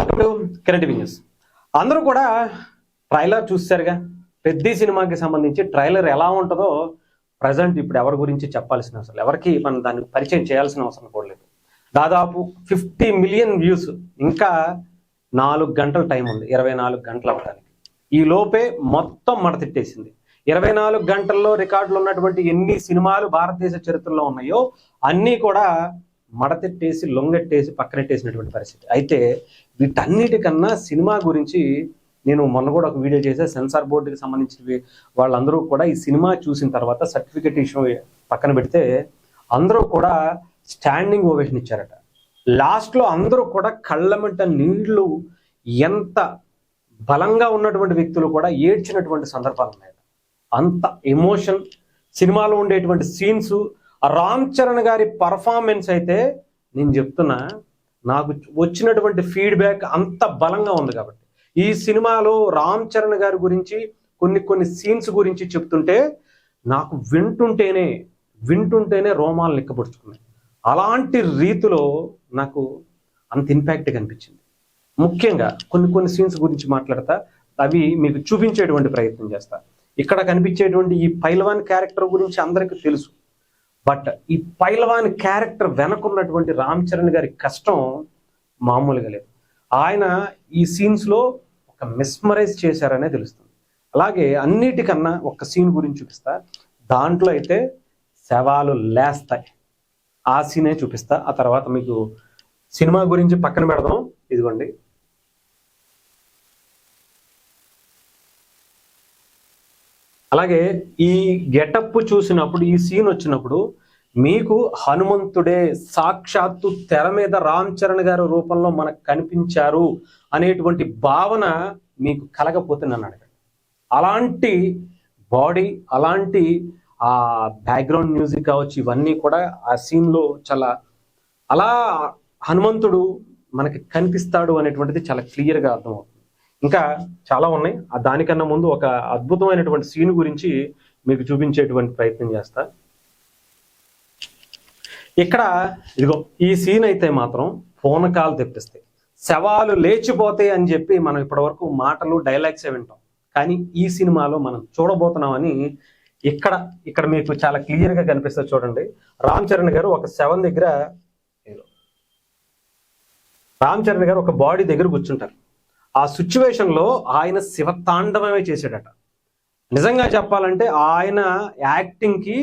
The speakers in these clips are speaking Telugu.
Welcome to current news. అందరూ కూడా ట్రైలర్ చూసారుగా. పెద్ద సినిమాకి సంబంధించి ట్రైలర్ ఎలా ఉంటుందో ప్రజెంట్ ఇప్పుడు ఎవరి గురించి చెప్పాల్సిన అవసరం, ఎవరికి మనం దాన్ని పరిచయం చేయాల్సిన అవసరం కూడా లేదు. దాదాపు 50 మిలియన్ వ్యూస్. ఇంకా 4 గంటల టైం ఉంది, 24 గంటలు అవ్వడానికి. ఈ లోపే మొత్తం మడతెట్టేసింది. 24 గంటల్లో రికార్డులు ఉన్నటువంటి ఎన్ని సినిమాలు భారతదేశ చరిత్రలో ఉన్నాయో అన్నీ కూడా మడతెట్టేసి లొంగెట్టేసి పక్కనెట్టేసినటువంటి పరిస్థితి. అయితే వీటన్నిటికన్నా సినిమా గురించి నేను మొన్న కూడా ఒక వీడియో చేసే, సెన్సార్ బోర్డుకి సంబంధించిన వాళ్ళందరూ కూడా ఈ సినిమా చూసిన తర్వాత సర్టిఫికెట్ ఇష్యూ పక్కన పెడితే అందరూ కూడా స్టాండింగ్ ఓవేషన్ ఇచ్చారట. లాస్ట్లో అందరూ కూడా కళ్ళమంట నీళ్లు, ఎంత బలంగా ఉన్నటువంటి వ్యక్తులు కూడా ఏడ్చినటువంటి సందర్భాలు ఉన్నాయి. అంత ఎమోషన్ సినిమాలో ఉండేటువంటి సీన్స్. రామ్ చరణ్ గారి పర్ఫార్మెన్స్ అయితే నేను చెప్తున్నా, నాకు వచ్చినటువంటి ఫీడ్బ్యాక్ అంత బలంగా ఉంది. కాబట్టి ఈ సినిమాలో రామ్ చరణ్ గారి గురించి కొన్ని సీన్స్ గురించి చెప్తుంటే నాకు వింటుంటేనే రోమాలు నిక్కబొడుచుకున్నాయి. అలాంటి రీతిలో నాకు అంత ఇంపాక్ట్ కనిపించింది. ముఖ్యంగా కొన్ని సీన్స్ గురించి మాట్లాడతా, అవి మీకు చూపించేటువంటి ప్రయత్నం చేస్తా. ఇక్కడ కనిపించేటువంటి ఈ పైల్వాన్ క్యారెక్టర్ గురించి అందరికీ తెలుసు. బట్ ఈ పైల్వాన్ క్యారెక్టర్ వెనకున్నటువంటి రామ్ చరణ్ గారి కష్టం మామూలుగా లేదు. ఆయన ఈ సీన్స్లో ఒక మెస్మరైజ్ చేశారనే తెలుస్తుంది. అలాగే అన్నిటికన్నా ఒక సీన్ గురించి చూపిస్తా. దాంట్లో అయితే శవాలు లేస్తాయి, ఆ సీనే చూపిస్తా. ఆ తర్వాత మీకు సినిమా గురించి పక్కన పెడదాం. ఇదిగోండి, అలాగే ఈ గెటప్ చూసినప్పుడు, ఈ సీన్ వచ్చినప్పుడు మీకు హనుమంతుడే సాక్షాత్తు తెర మీద రామ్ చరణ్ గారి రూపంలో మనకు కనిపించారు అనేటువంటి భావన మీకు కలగపోతే నన్ను అడగండి. అలాంటి బాడీ, అలాంటి ఆ బ్యాక్గ్రౌండ్ మ్యూజిక్ కావచ్చు, ఇవన్నీ కూడా ఆ సీన్లో చాలా అలా హనుమంతుడు మనకి కనిపిస్తాడు అనేటువంటిది చాలా క్లియర్గా అర్థమవుతుంది. ఇంకా చాలా ఉన్నాయి. దానికన్నా ముందు ఒక అద్భుతమైనటువంటి సీన్ గురించి మీకు చూపించేటువంటి ప్రయత్నం చేస్తా. ఇక్కడ ఇదిగో ఈ సీన్ అయితే మాత్రం పూనకాలు తెప్పిస్తాయి. శవాలు లేచిపోతాయి అని చెప్పి మనం ఇప్పటివరకు మాటలు, డైలాగ్సే వింటాం. కానీ ఈ సినిమాలో మనం చూడబోతున్నామని ఇక్కడ మీకు చాలా క్లియర్గా కనిపిస్తుంది. చూడండి, రామ్ చరణ్ గారు ఒక శవం దగ్గర, రామ్ చరణ్ గారు ఒక బాడీ దగ్గర కూర్చుంటారు. ఆ సిచ్యువేషన్లో ఆయన శివతాండవమే చేశాడట. నిజంగా చెప్పాలంటే ఆయన యాక్టింగ్కి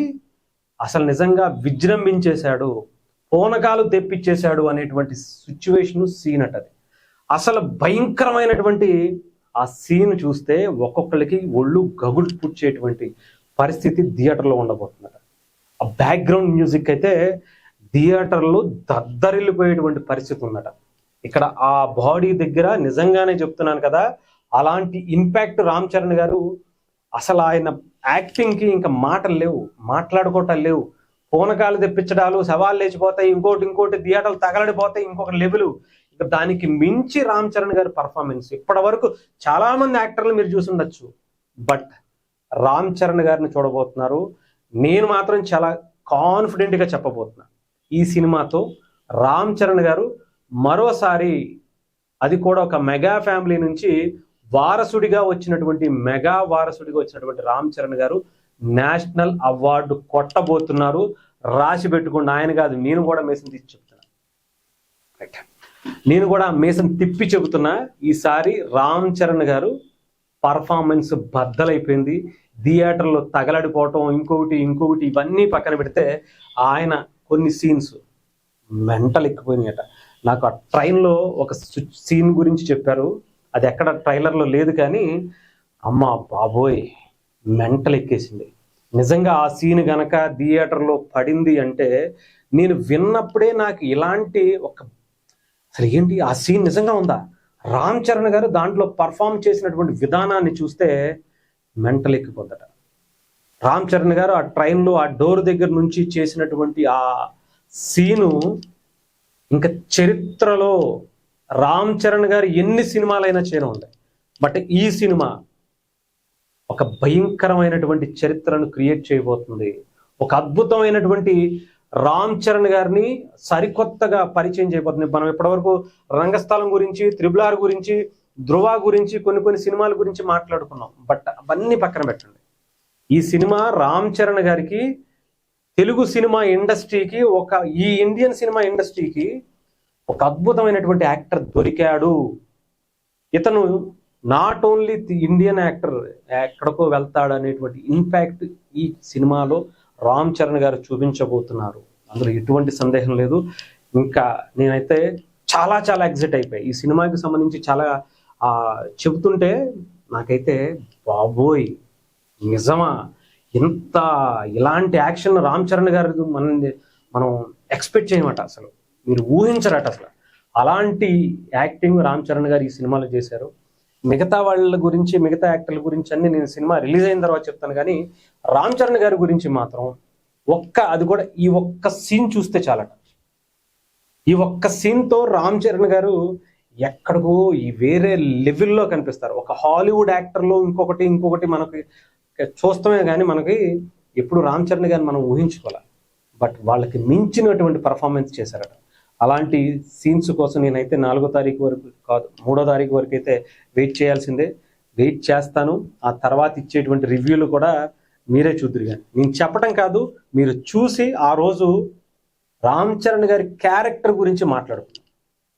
అసలు నిజంగా విజృంభించేశాడు, పూనకాలు తెప్పించేశాడు అనేటువంటి సిచ్యువేషన్, సీన్ అట అది. అసలు భయంకరమైనటువంటి ఆ సీన్ చూస్తే ఒక్కొక్కరికి ఒళ్ళు గగుడు పుచ్చేటువంటి పరిస్థితి థియేటర్లో ఉండబోతుందట. ఆ బ్యాక్గ్రౌండ్ మ్యూజిక్ అయితే థియేటర్లో దద్దరిల్లిపోయేటువంటి పరిస్థితి ఉందట. ఇక్కడ ఆ బాడీ దగ్గర నిజంగానే చెప్తున్నాను కదా, అలాంటి ఇంపాక్ట్ రామ్ చరణ్ గారు. అసలు ఆయన యాక్టింగ్కి ఇంకా మాటలు లేవు, మాట్లాడుకోవటాలు లేవు. పూనకాలు తెప్పించడాలు, సవాళ్ళు లేచిపోతాయి, ఇంకోటి థియేటర్లు తగలడిపోతాయి, ఇంకొక లెవెల్. ఇక దానికి మించి రామ్ చరణ్ గారి పర్ఫార్మెన్స్. ఇప్పటి వరకు చాలా మంది యాక్టర్లు మీరు చూసి ఉండొచ్చు, బట్ రామ్ చరణ్ గారిని చూడబోతున్నారు. నేను మాత్రం చాలా కాన్ఫిడెంట్గా చెప్పబోతున్నా, ఈ సినిమాతో రామ్ చరణ్ గారు మరోసారి, అది కూడా ఒక మెగా ఫ్యామిలీ నుంచి వారసుడిగా వచ్చినటువంటి రామ్ చరణ్ గారు నేషనల్ అవార్డు కొట్టబోతున్నారు. రాసి పెట్టుకోండి. ఆయన కాదు, నేను కూడా మీసం తీసి చెప్తున్నా. నేను కూడా మీసం తిప్పి చెబుతున్నా. ఈసారి రామ్ చరణ్ గారు పర్ఫార్మెన్స్ బద్దలైపోయింది. థియేటర్లో తగలడిపోవటం, ఇంకొకటి ఇవన్నీ పక్కన పెడితే ఆయన కొన్ని సీన్స్ మెంటల్ ఎక్కిపోయినాయట. నాకు ఆ ట్రైన్లో ఒక సీన్ గురించి చెప్పారు, అది ఎక్కడ ట్రైలర్లో లేదు, కానీ అమ్మా బాబోయ్ మెంటల్ ఎక్కేసింది. నిజంగా ఆ సీన్ గనక థియేటర్లో పడింది అంటే, నేను విన్నప్పుడే నాకు ఇలాంటి అసలు ఏంటి ఆ సీన్ నిజంగా ఉందా, రామ్ చరణ్ గారు దాంట్లో పర్ఫామ్ చేసినటువంటి విధానాన్ని చూస్తే మెంటల్ ఎక్కిపోద్దట. రామ్ చరణ్ గారు ఆ ట్రైన్లో ఆ డోర్ దగ్గర నుంచి చేసినటువంటి ఆ సీను ఇంకా చరిత్రలో రామ్ చరణ్ గారు ఎన్ని సినిమాలైనా చేయడం ఉంటాయి, బట్ ఈ సినిమా ఒక భయంకరమైనటువంటి చరిత్రను క్రియేట్ చేయబోతుంది. ఒక అద్భుతమైనటువంటి రామ్ చరణ్ గారిని సరికొత్తగా పరిచయం చేయబోతుంది. మనం ఇప్పటివరకు రంగస్థలం గురించి, త్రిబుల్ గురించి, ధృవ గురించి, కొన్ని సినిమాల గురించి మాట్లాడుకున్నాం. బట్ అవన్నీ పక్కన పెట్టండి. ఈ సినిమా రామ్ చరణ్ గారికి తెలుగు సినిమా ఇండస్ట్రీకి, ఈ ఇండియన్ సినిమా ఇండస్ట్రీకి ఒక అద్భుతమైనటువంటి యాక్టర్ దొరికాడు. ఇతను నాట్ ఓన్లీ ఇండియన్ యాక్టర్, ఎక్కడికో వెళ్తాడు అనేటువంటి ఇంపాక్ట్ ఈ సినిమాలో రామ్ చరణ్ గారు చూపించబోతున్నారు. అందులో ఎటువంటి సందేహం లేదు. ఇంకా నేనైతే చాలా చాలా ఎగ్జైట్ అయిపోయి ఈ సినిమాకి సంబంధించి చాలా చెబుతుంటే నాకైతే బాబోయ్ నిజమా, ఇలాంటి యాక్షన్ రామ్ చరణ్ గారి మనం ఎక్స్పెక్ట్ చేయమట, అసలు మీరు ఊహించరట. అసలు అలాంటి యాక్టింగ్ రామ్ చరణ్ గారు ఈ సినిమాలో చేశారు. మిగతా వాళ్ళ గురించి, మిగతా యాక్టర్ల గురించి అన్ని నేను సినిమా రిలీజ్ అయిన తర్వాత చెప్తాను, కానీ రామ్ చరణ్ గారి గురించి మాత్రం అది కూడా ఈ ఒక్క సీన్ చూస్తే చాలట. ఈ ఒక్క సీన్తో రామ్ చరణ్ గారు ఎక్కడికో ఈ వేరే లెవెల్లో కనిపిస్తారు. ఒక హాలీవుడ్ యాక్టర్లో ఇంకొకటి మనకి చూస్తామే కానీ మనకి ఎప్పుడు రామ్ చరణ్ గారిని మనం ఊహించుకోవాలి. బట్ వాళ్ళకి మించినటువంటి పర్ఫార్మెన్స్ చేశారట. అలాంటి సీన్స్ కోసం నేనైతే 4వ తారీఖు వరకు కాదు, 3వ తారీఖు వరకు అయితే వెయిట్ చేస్తాను. ఆ తర్వాత ఇచ్చేటువంటి రివ్యూలు కూడా మీరే చూద్దురు. కానీ నేను చెప్పడం కాదు, మీరు చూసి ఆ రోజు రామ్ చరణ్ గారి క్యారెక్టర్ గురించి మాట్లాడుకుంటాం.